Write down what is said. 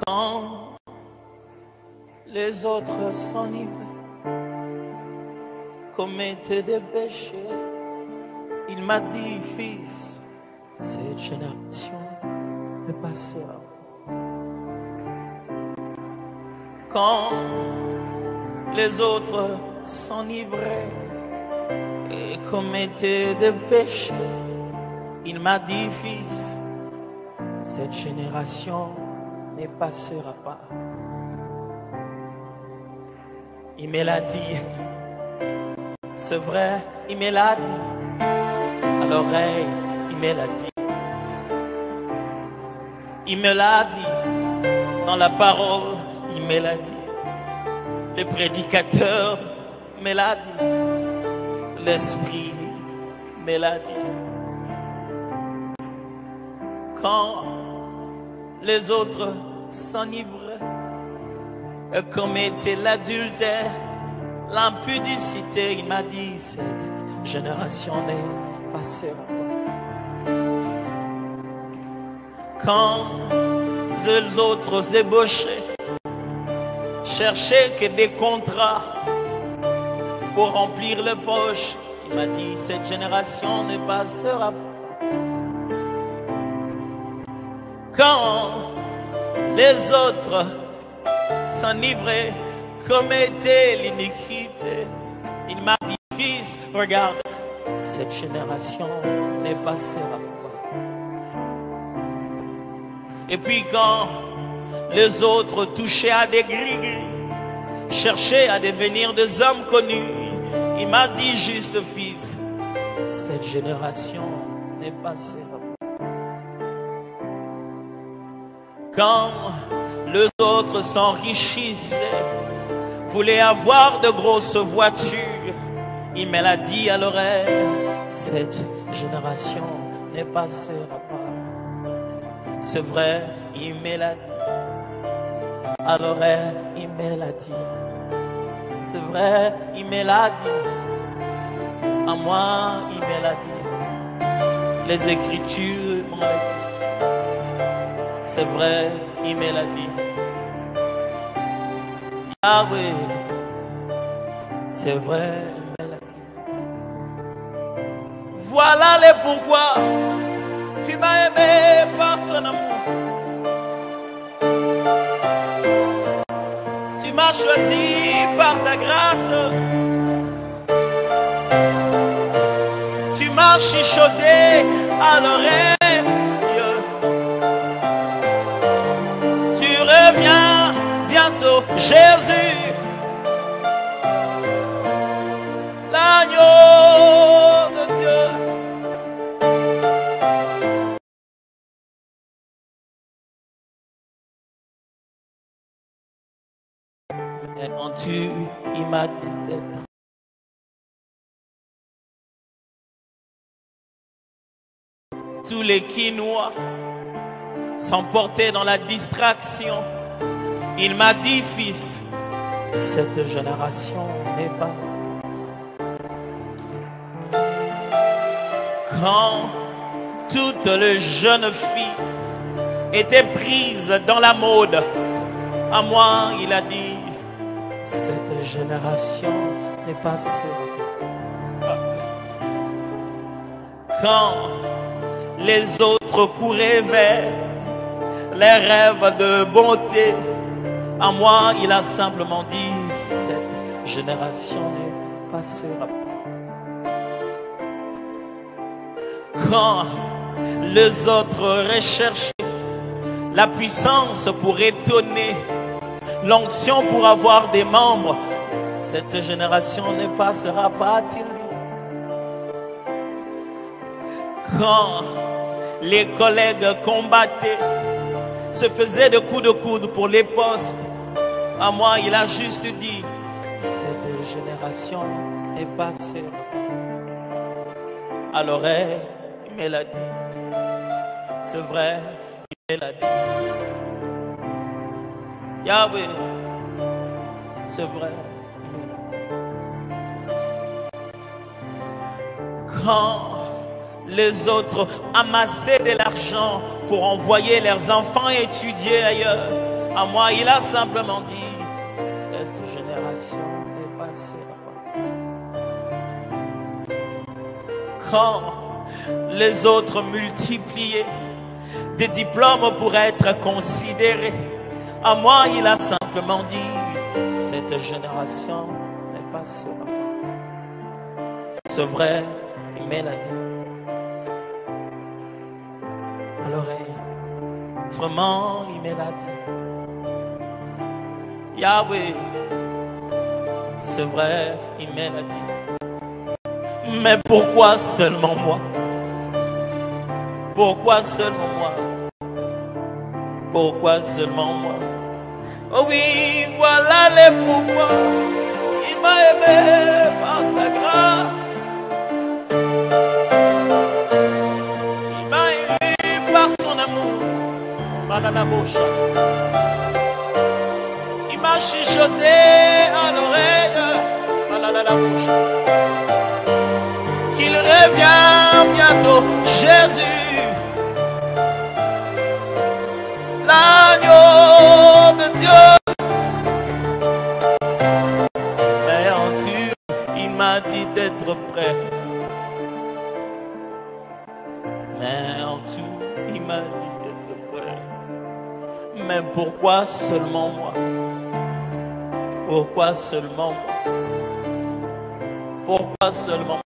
Quand les autres s'enivrent, commettaient des péchés, il m'a dit, fils, cette génération ne passera pas. Quand les autres s'enivraient et commettaient des péchés, il m'a dit, fils, cette génération ne passera pas. Il me l'a dit, c'est vrai, il me l'a dit, à l'oreille, il me l'a dit. Il me l'a dit, dans la parole, il me l'a dit. Le prédicateur me l'a dit, l'Esprit me l'a dit. Quand les autres s'enivraient et commettaient l'adultère, l'impudicité, il m'a dit, cette génération ne passera pas. Quand les autres débauchaient, cherchaient que des contrats pour remplir les poches, il m'a dit, cette génération ne passera pas. Quand les autres s'enivraient, commettaient l'iniquité, il m'a dit, fils, regarde, cette génération ne passera pas. Et puis quand les autres touchaient à des gris-gris, cherchaient à devenir des hommes connus, il m'a dit, juste fils, cette génération ne passera pas. Quand les autres s'enrichissaient, voulaient avoir de grosses voitures, il me l'a dit à l'oreille, cette génération ne passera pas. C'est vrai, il me l'a dit. À l'oreille, il me l'a dit. C'est vrai, il me l'a dit. À moi, il me l'a dit. Les Écritures m'ont dit. C'est vrai, il me l'a dit. Yahweh, c'est vrai, il me l'a dit. Voilà les pourquoi tu m'as aimé par ton amour. Tu m'as choisi par ta grâce. Tu m'as chuchoté à l'oreille. Tu reviens bientôt, Jésus, l'agneau de Dieu. Et quand il m'a dit d'être. Tous les Quinois s'emportaient dans la distraction. Il m'a dit, fils, cette génération n'est pas. Quand toutes les jeunes filles étaient prises dans la mode, à moi, il a dit, cette génération n'est pas seule. Quand les autres couraient vers les rêves de bonté, à moi, il a simplement dit, cette génération ne passera pas. Quand les autres recherchaient la puissance pour étonner, l'onction pour avoir des membres, cette génération ne passera pas, a-t-il dit. Quand les collègues combattaient, se faisaient de coups de coude pour les postes, à moi, il a juste dit, cette génération est passée. À l'oreille, il me l'a dit. C'est vrai, il me l'a dit. Yahweh, C'est vrai. Quand les autres amassaient de l'argent pour envoyer leurs enfants étudier ailleurs, à moi, il a simplement dit, cette génération est passée. Quand les autres multipliaient des diplômes pour être considérés, à moi, il a simplement dit, cette génération n'est pas sûre. C'est vrai, il me l'a dit. À l'oreille, vraiment, il me l'a dit. Yahweh, c'est vrai, il me l'a dit. Mais pourquoi seulement moi? Pourquoi seulement moi? Pourquoi seulement moi? Oh oui, voilà les pourquoi. Il m'a aimé par sa grâce. Il m'a ému par son amour. Il m'a chuchoté à l'oreille. Qu'il revient bientôt, Jésus, l'agneau de Dieu. Mais en Dieu, il m'a dit d'être prêt. Mais en tout, il m'a dit d'être prêt. Mais pourquoi seulement moi? Pourquoi seulement moi? Pourquoi seulement moi?